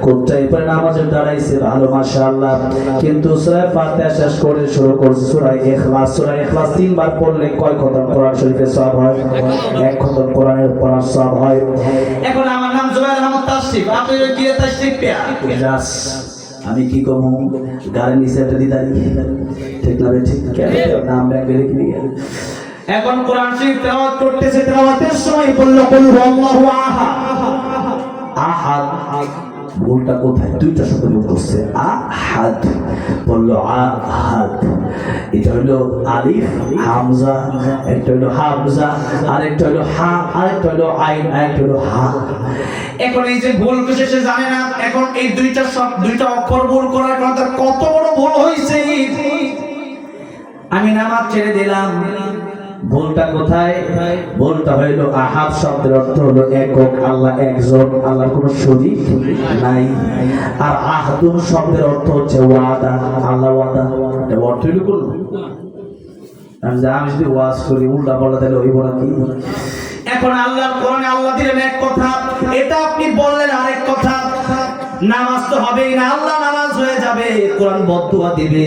কোথায় পরে নামাজে দাঁড়াইছে ভালো মাশাআল্লাহ, কিন্তু সূরা ফাতিহা শেষ করে শুরু করছে সূরা ইখলাস। সূরা ইখলাস 3 বার পড়লে কয় খতম কোরআন শরীফের সওয়াব হয়? 1 খতম কোরআনের পড়ার সওয়াব হয়। এখন আমার নাম জুবাইর আহমদ তাশরিফ, আপনি কি তাশরিফ পেয়া জাস আমি কি কমু গাড়ি নিচে একটা দিদারি ঠিক না ঠিক নাম ব্যাগে লিখে নিয়ে এখন কোরআন শরীফ তেলাওয়াত করতেছে, তেলাওয়াতের সময় বলল কুল হুয়াল্লাহু আহাদ। আহাদ ভুলটা কোথায়? দুইটা শব্দ ভুল করছে। আহাদ বললো আহাদ, এটা হলো আলিফ হামজা, একটা হলো হামজা, আরেকটা হলো হা, আরেকটা হলো আইন, আরেকটা হলো হা। এখন এই যে ভুল করছে সে জানে না, এখন এই দুইটা অক্ষর ভুল করার কারণে তার কত বড় ভুল হয়েছে। আমি নামাজ ছেড়ে দিলাম। ভুলটা কোথায়? ভুলটা হইল আহাদ শব্দের অর্থ হলো একক, আল্লাহ একজন, আল্লাহর কোনো শরীক নাই। আর আহাদুন শব্দের অর্থ হচ্ছে ওয়াদা, আল্লাহ ওয়াদা। এটা অর্থ হইল কোন? আমি যদি ওয়াজ করি উল্টা পাল্টা তাহলে হইব না কি? এখন আল্লাহর কোরআনে আল্লাহ দিলেন এক কথা, এটা আপনি বললেন আরেক কথা। নামাজ তো হবেই না, আল্লাহ নামাজ হয়ে যাবে, কোরআন বদদুয়া দিবে।